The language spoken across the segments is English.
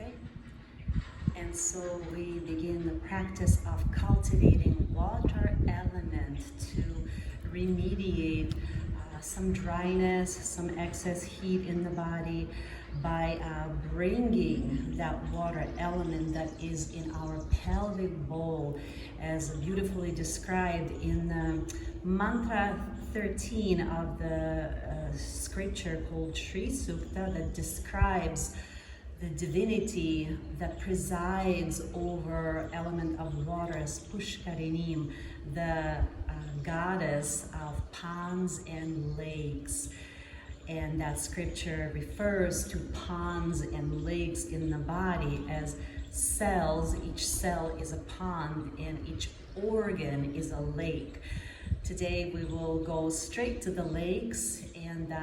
Namaste. And so we begin the practice of cultivating water element to remediate some dryness, some excess heat in the body by bringing that water element that is in our pelvic bowl, as beautifully described in mantra 13 of the scripture called Sri Sukta, that describes the divinity that presides over element of water as Pushkarinim, the goddess of ponds and lakes. And that scripture refers to ponds and lakes in the body as cells. Each cell is a pond and each organ is a lake. Today we will go straight to the lakes and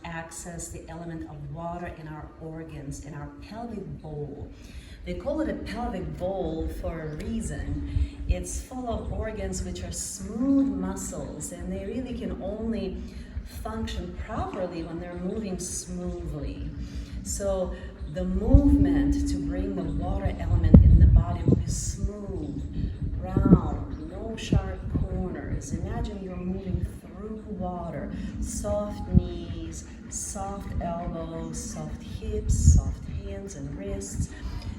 access the element of water in our organs, in our pelvic bowl. They call it a pelvic bowl for a reason. It's full of organs which are smooth muscles, and they really can only function properly when they're moving smoothly. So the movement to bring the water element in the body will be smooth, round, no sharp corners. Imagine you're moving through water. Soft knees, soft elbows, soft hips, soft hands and wrists.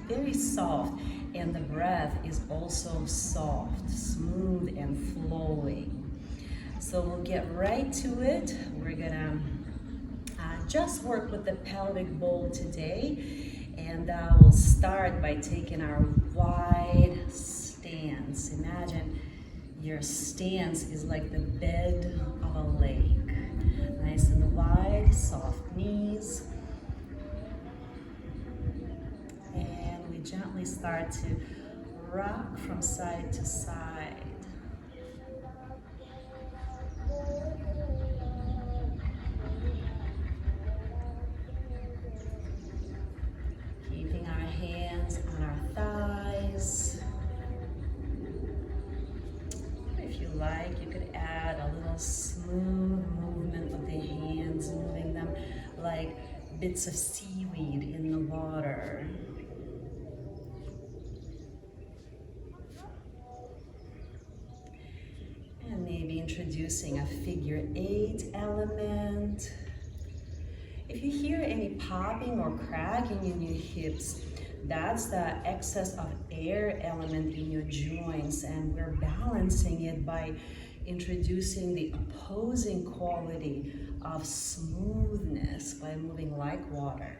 Very soft. And the breath is also soft, smooth and flowing. So we'll get right to it. We're gonna just work with the pelvic bowl today. And we'll start by taking our wide stance. Imagine your stance is like the bed of a lake. Nice and wide, soft knees. And we gently start to rock from side to side. Keeping our hands on our thighs. If you like, you could add a little smooth movement with the hands, moving them like bits of seaweed in the water. And maybe introducing a figure 8 element. If you hear any popping or cracking in your hips, that's the excess of air element in your joints, and we're balancing it by introducing the opposing quality of smoothness by moving like water.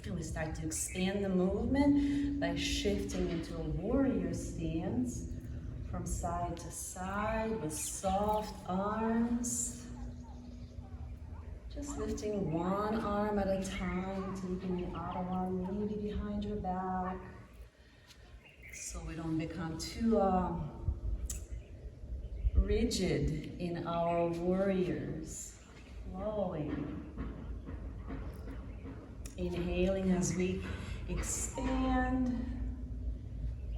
And we start to expand the movement by shifting into a warrior stance from side to side with soft arms. Just lifting one arm at a time, taking the other one maybe behind your back, so we don't become too rigid in our warriors. Flowing. Inhaling as we expand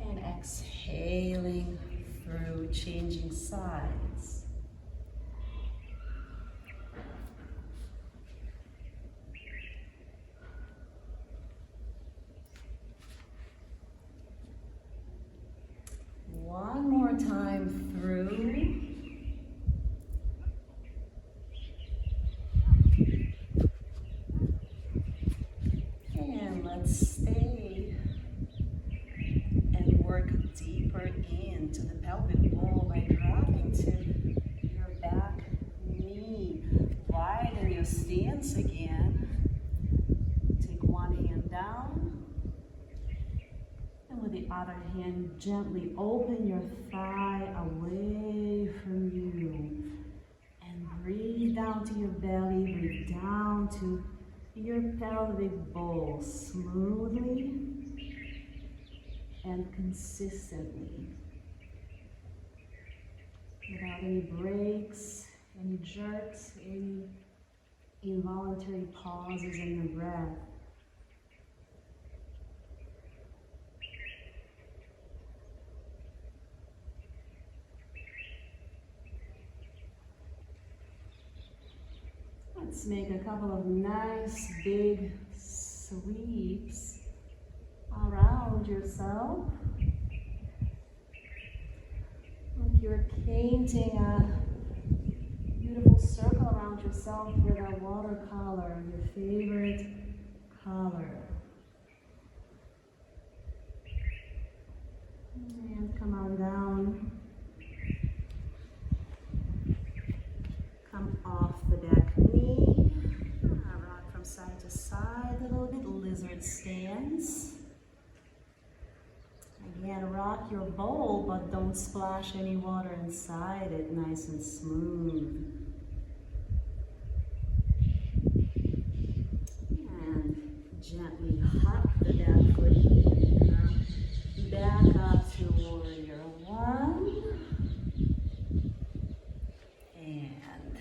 and exhaling through changing sides. One more time through. And let's stay and work deeper into the pelvic bowl by dropping to your back knee. Widen your stance again. Take one hand down. And with the other hand, gently open your thigh away from you. And breathe down to your belly, breathe down to your pelvic bowl smoothly and consistently. Without any breaks, any jerks, any involuntary pauses in the breath. Let's make a couple of nice big sweeps around yourself. Like you're painting a beautiful circle around yourself with a watercolor, your favorite color. And come on down. Come off the back knee. Rock from side to side a little bit, lizard stance. Again, rock your bowl, but don't splash any water inside it, nice and smooth. And gently hop the back foot in. Back up to warrior one. And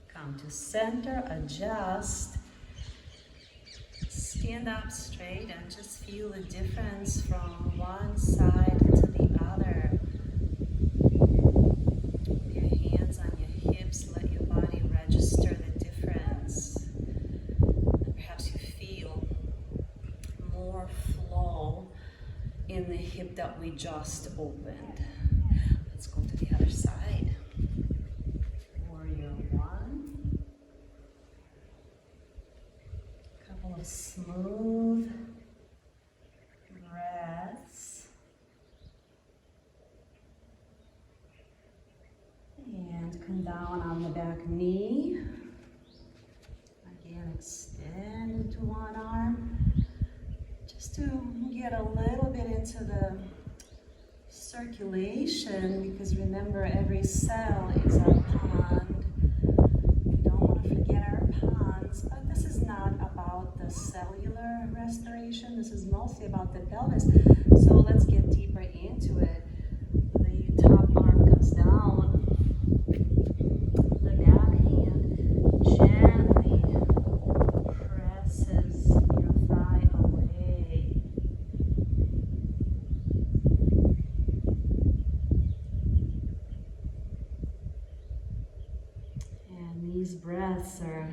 come to center, adjust. Stand up straight and just feel the difference from one side to the other. Put your hands on your hips, let your body register the difference. And perhaps you feel more flow in the hip that we just opened. Let's go to the other side. Warrior one. Couple of smooth breaths. And come down on the back knee. Again, extend into one arm. Just to get a little bit into the circulation, because remember, every cell is a pond. We don't want to forget our ponds, but this is not about the cellular restoration. This is mostly about the pelvis. So let's get deeper into it. The top arm comes down. The back hand gently presses your thigh away. And these breaths are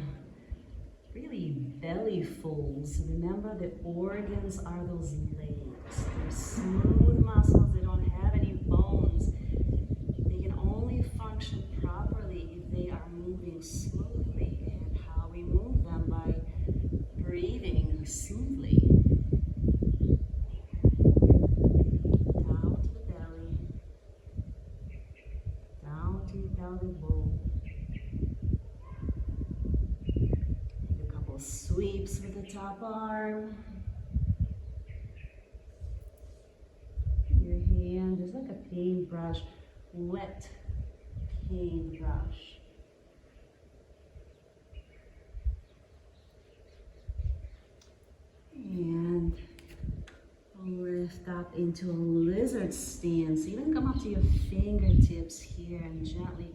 really belly folds. Remember, the organs are those legs. They're smooth muscles. They don't have any bones. They can only function properly if they are moving smoothly. And how we move them by breathing smoothly. Down to the belly. Down to your pelvic bowl. A couple of sweeps with the top arm. Your hand is like a paintbrush, wet paintbrush. And lift up into a lizard stance. Even come up to your fingertips here and gently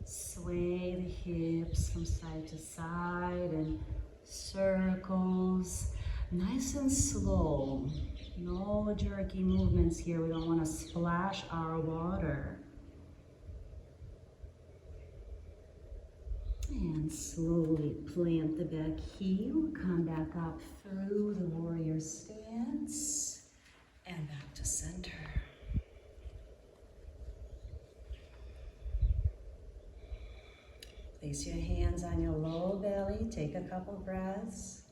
sway the hips from side to side and circles. Nice and slow. No jerky movements here. We don't want to splash our water. And slowly plant the back heel, come back up through the warrior stance, and back to center. Place your hands on your low belly, take a couple breaths,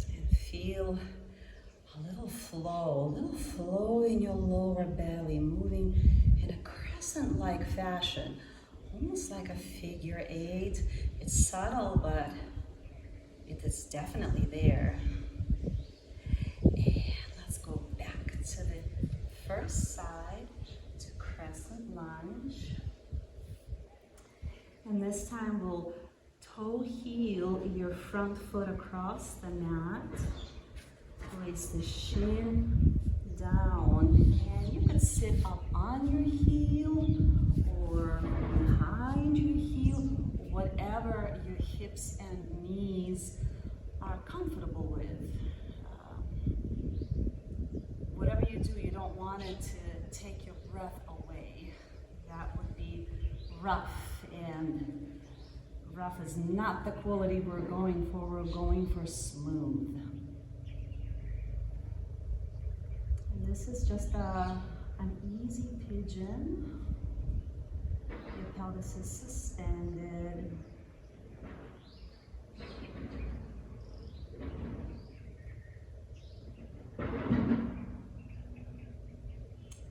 and feel a little flow in your lower belly, moving in a crescent-like fashion, almost like a figure eight. It's subtle, but it is definitely there. And let's go back to the first side, to crescent lunge. And this time we'll toe heel your front foot across the mat. Place the shin down, and you can sit up on your heel or behind your heel, whatever your hips and knees are comfortable with. Whatever you do, you don't want it to take your breath away. That would be rough, and rough is not the quality we're going for. We're going for smooth. And this is just an easy pigeon. Your pelvis is suspended.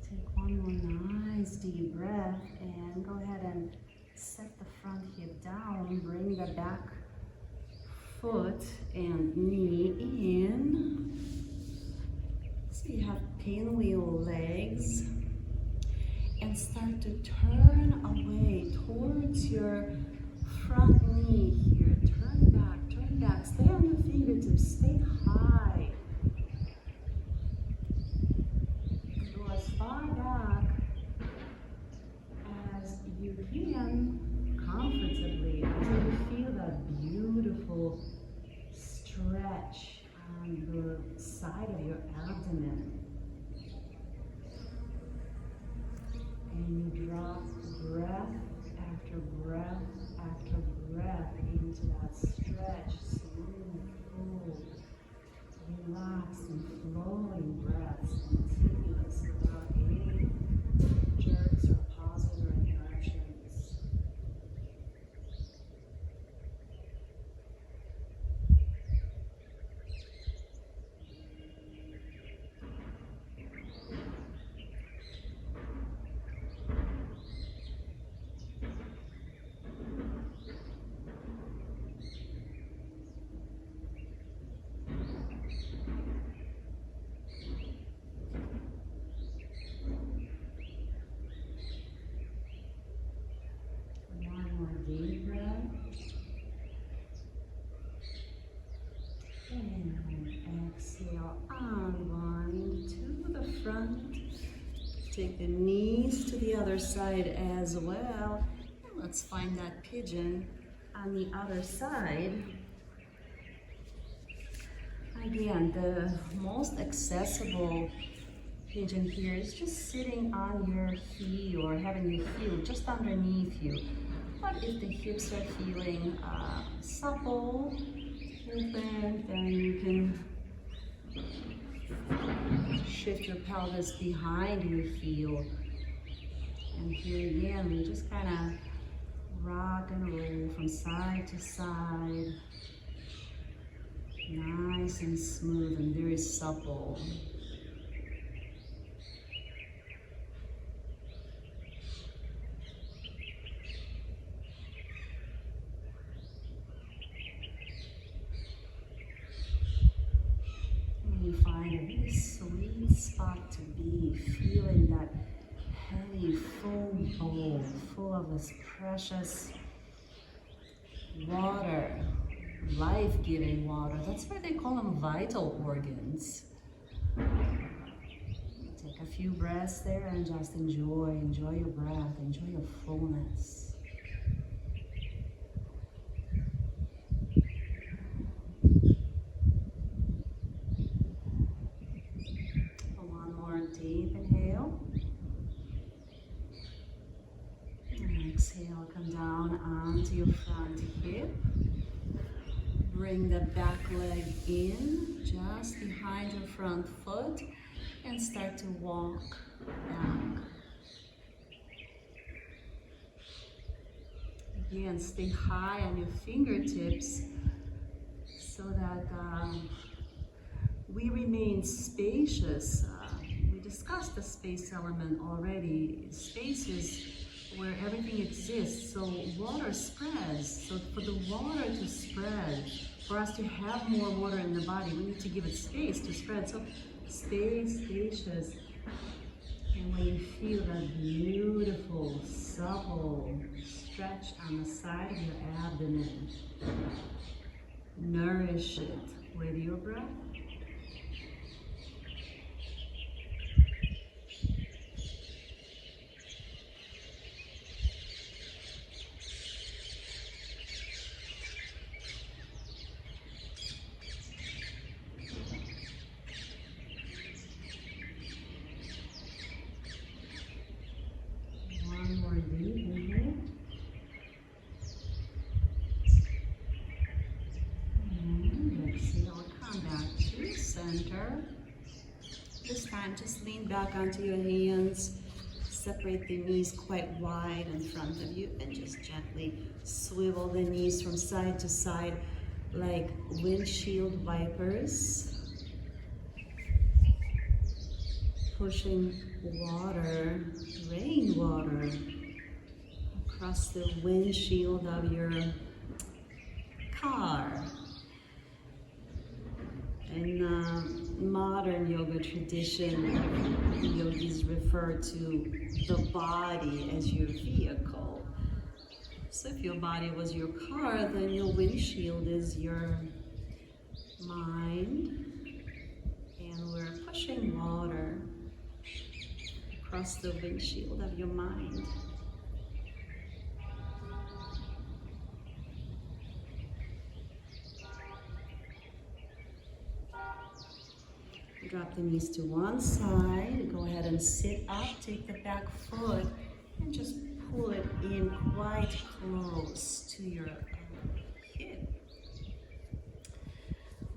Take one more nice deep breath and go ahead and set the front hip down. Bring the back foot and knee in. So you have pinwheel legs. And start to turn away towards your front knee here. Turn back. Stay on your fingertips. Stay high. Go as far back as you can comfortably until you feel that beautiful stretch on the side of your abdomen. And you drop breath after breath after breath into that stretch, smooth, full, relaxed and flowing breaths, continuous without any jerks or pauses or interruptions. Deep breath. And exhale, unwind to the front. Take the knees to the other side as well. And let's find that pigeon on the other side. Again, the most accessible pigeon here is just sitting on your heel or having your heel just underneath you. But if the hips are feeling supple, open, then you can shift your pelvis behind your heel. And here again, we just kind of rock and roll from side to side. Nice and smooth and very supple. You find a really sweet spot to be, feeling that heavy, full bowl, full of this precious water, life-giving water. That's why they call them vital organs. Take a few breaths there and just enjoy your breath, enjoy your fullness. Deep inhale, and exhale, come down onto your front hip, bring the back leg in, just behind your front foot, and start to walk back. Again, stay high on your fingertips so that we remain spacious. Discussed the space element already. Space is where everything exists, so water spreads. So for the water to spread, for us to have more water in the body, we need to give it space to spread. So stay spacious. And when you feel that beautiful, supple stretch on the side of your abdomen, nourish it with your breath. Deep inhale. back onto your hands. Separate the knees quite wide in front of you and just gently swivel the knees from side to side like windshield wipers. Pushing water, rainwater, across the windshield of your car. In modern yoga tradition, yogis refer to the body as your vehicle. So if your body was your car, then your windshield is your mind. And we're pushing water across the windshield of your mind. Drop the knees to one side. Go ahead and sit up. Take the back foot and just pull it in quite close to your hip.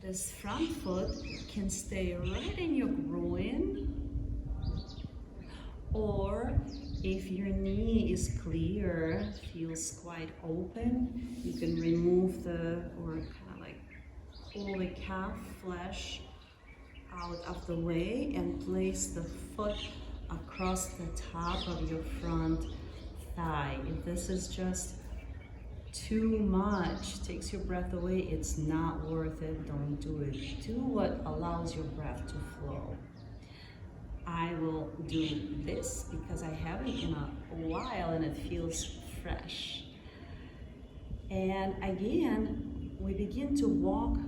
This front foot can stay right in your groin, or if your knee is clear, feels quite open, you can remove or kind of like pull the calf flesh out of the way and place the foot across the top of your front thigh. If this is just too much, takes your breath away, it's not worth it. Don't do it. Do what allows your breath to flow. I will do this because I haven't in a while and it feels fresh. And again, we begin to walk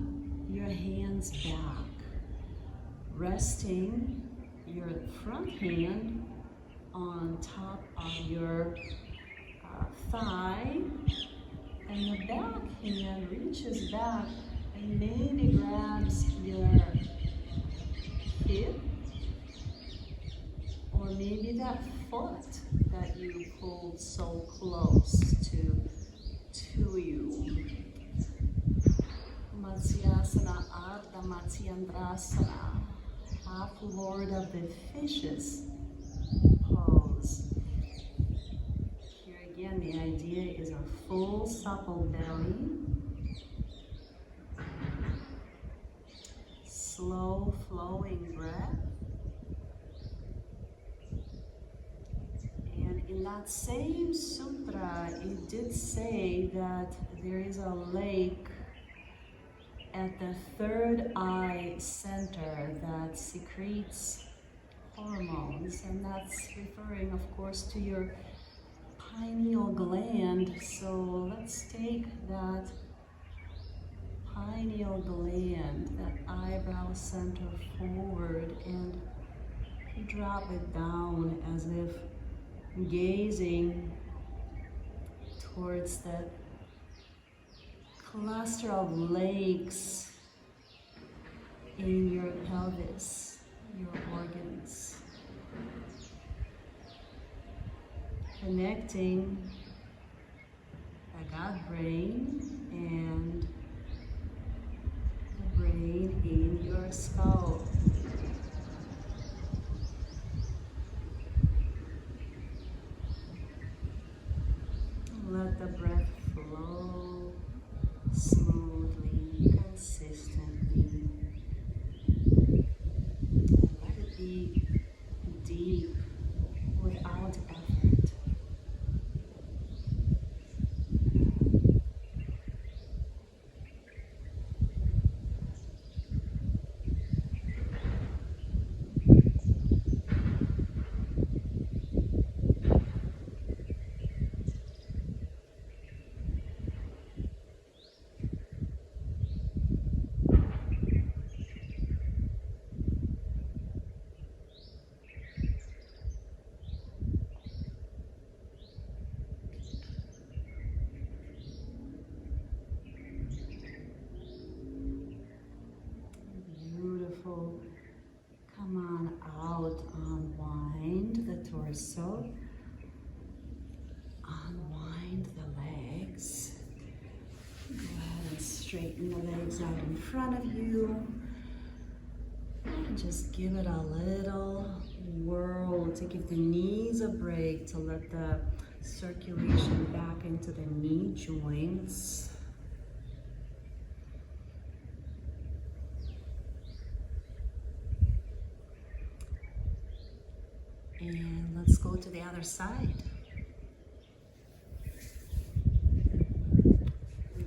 your hands back, resting your front hand on top of your thigh, and the back hand reaches back and maybe grabs your hip, or maybe that foot that you pulled so close to you. Matsyasana, Ardha Matsyendrasana, half Lord of the Fishes pose. Here again, the idea is a full supple belly, slow flowing breath. And in that same sutra, it did say that there is a lake at the third eye center that secretes hormones, and that's referring, of course, to your pineal gland. So let's take that pineal gland, that eyebrow center forward, and drop it down as if gazing towards that cluster of lakes in your pelvis, your organs. Connecting the gut brain and the brain in your skull. Let the breath flow smoothly, consistently. And let it be deep, without effort. Come on out, unwind the torso, unwind the legs. Go ahead and straighten the legs out in front of you. And just give it a little whirl, to give the knees a break, to let the circulation back into the knee joints. And let's go to the other side.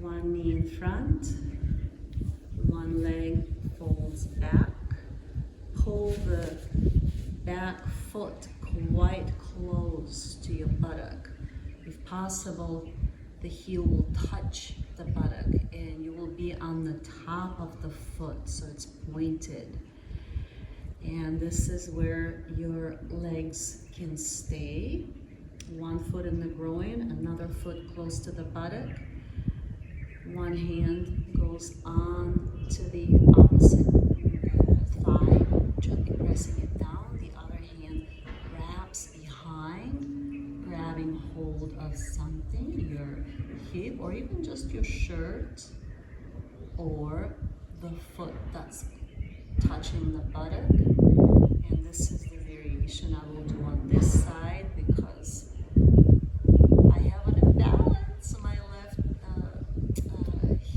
One knee in front, one leg folds back. Pull the back foot quite close to your buttock. If possible, the heel will touch the buttock and you will be on the top of the foot, so it's pointed. And this is where your legs can stay. One foot in the groin, another foot close to the buttock. One hand goes on to the opposite thigh, gently pressing it down. The other hand wraps behind, grabbing hold of something, your hip, or even just your shirt, or the foot that's touching the buttock. And this is the variation I will do on this side because I have an imbalance. My left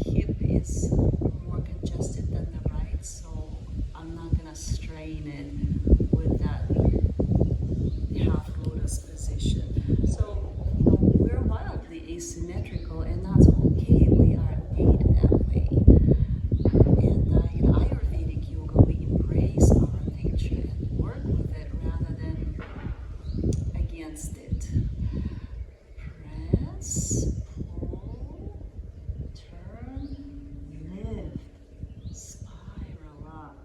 hip is more congested than the right, so I'm not gonna strain it with that half lotus position. So, we're wildly asymmetrical, and that's okay. We are made that way. And in Ayurvedic Yoga, we embrace our nature and work with it rather than against it. Press, pull, turn, lift, spiral up.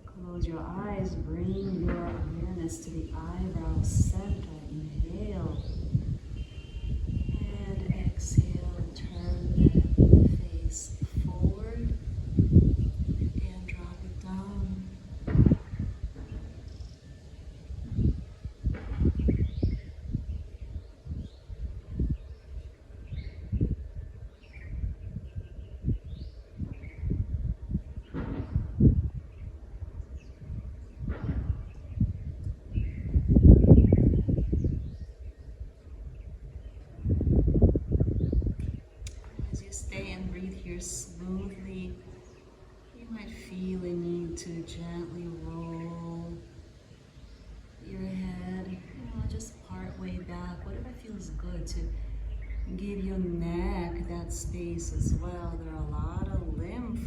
Close your eyes, bring your awareness to the eyebrow center. Inhale. And exhale, turn the face forward and drop it down. Stay and breathe here smoothly. You might feel a need to gently roll your head, just part way back, whatever feels good, to give your neck that space as well. There are a lot of lymph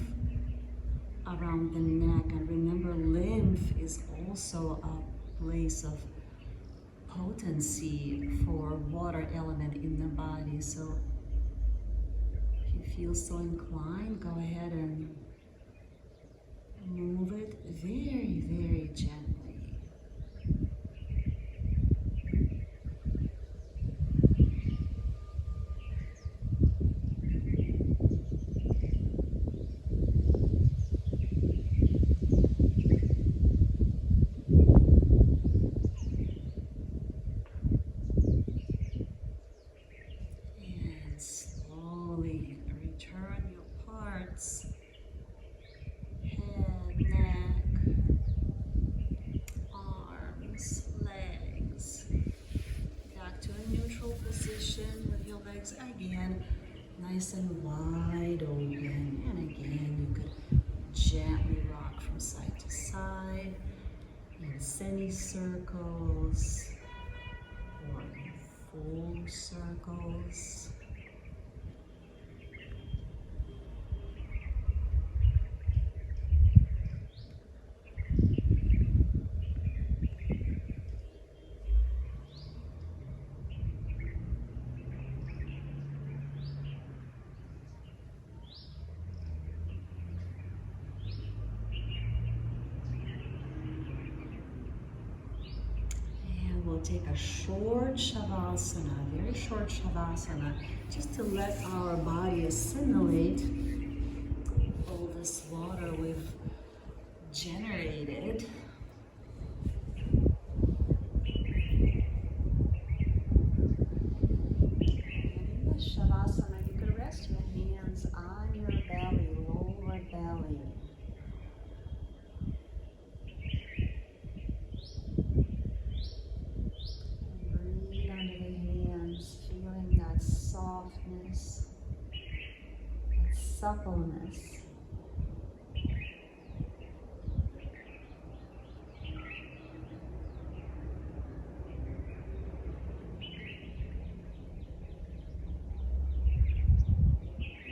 around the neck, and remember, lymph is also a place of potency for water element in the body. So feel so inclined, go ahead and move it very, very gently. And slowly return your parts, head, neck, arms, legs, back to a neutral position with your legs again nice and wide open. And again, you could gently rock from side to side in semicircles or in full circles. We'll take a short shavasana, very short shavasana, just to let our body assimilate all this water we've generated. And in the shavasana, you can rest your hands on your belly, lower belly. suppleness.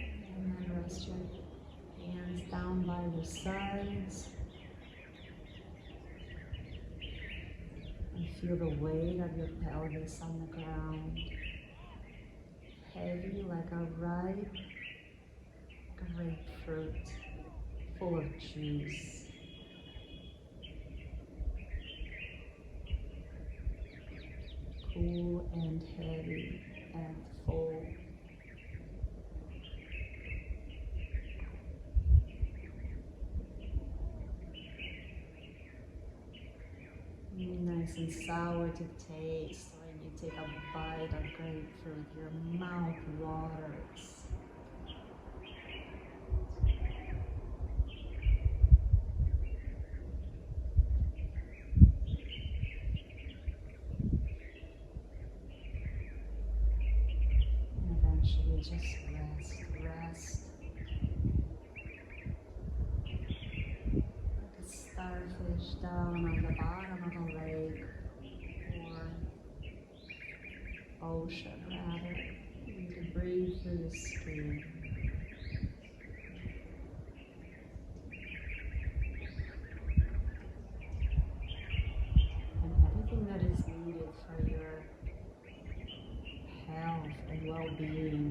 And then rest your hands down by your sides. And feel the weight of your pelvis on the ground. Heavy like a ripe grapefruit full of juice. Cool and heavy and full. Nice and sour to taste. When you take a bite of grapefruit, your mouth waters. And eventually just rest. Like a starfish down on the bottom of a lake or ocean rather. You need to breathe through the skin. And everything that is needed for your health and well-being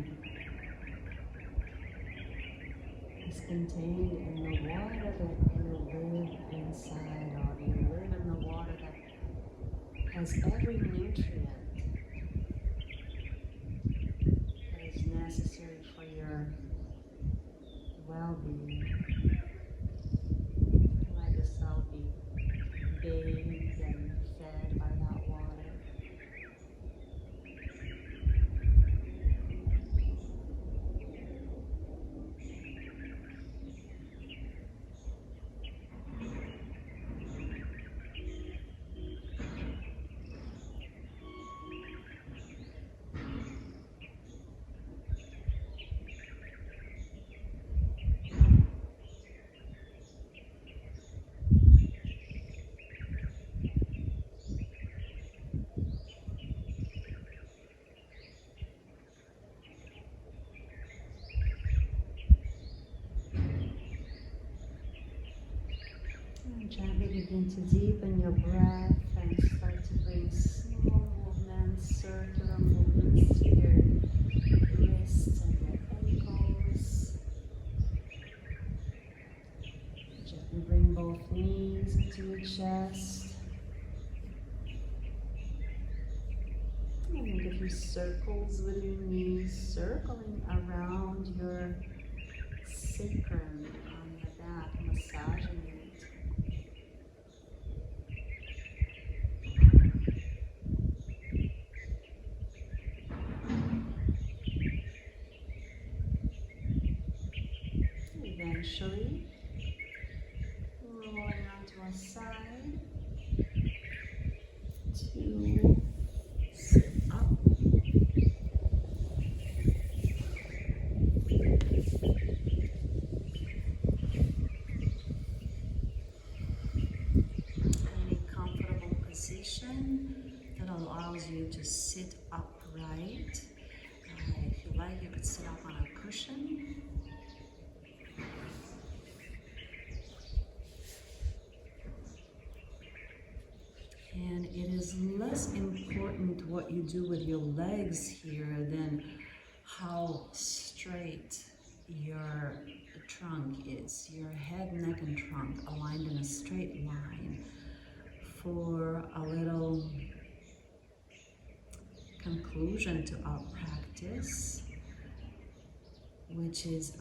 is contained in the water that you live inside of. You live in the water that has every nutrient that is necessary for your well-being. Let yourself be bathed and fed by that water. Gently begin to deepen your breath and start to bring small movements, circular movements to your wrists and your ankles. Gently bring both knees into your chest. And make a few circles with your knees, circling around your sacrum on your back, massaging it. Eventually, rolling onto a side to sit up. In a comfortable position that allows you to sit upright. If you like, you could sit up on a cushion. And it is less important what you do with your legs here than how straight your trunk is. Your head, neck, and trunk aligned in a straight line for a little conclusion to our practice, which is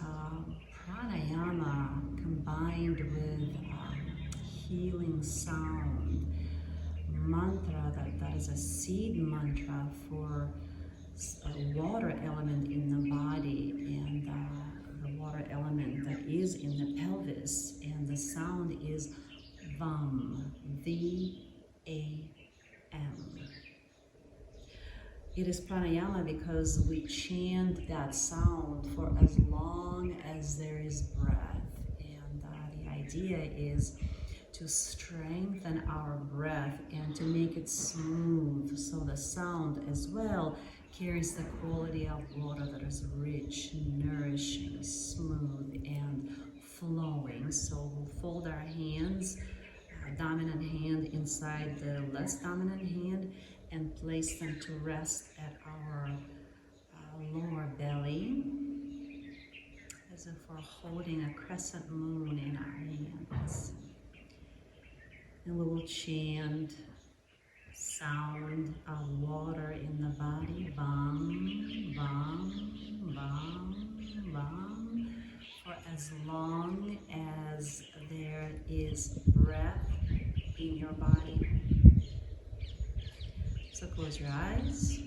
pranayama combined with healing sound. Mantra that is a seed mantra for a water element in the body and the water element that is in the pelvis, and the sound is VAM, V-A-M. It is pranayama because we chant that sound for as long long as there is breath. And the idea is to strengthen our breath and to make it smooth, so the sound as well carries the quality of water that is rich, nourishing, smooth, and flowing. So we'll fold our hands, dominant hand inside the less dominant hand, and place them to rest at our lower belly, as if we're holding a crescent moon in our hands. And we will chant sound of water in the body, bum, bum, bum, bum, for as long as there is breath in your body. So close your eyes.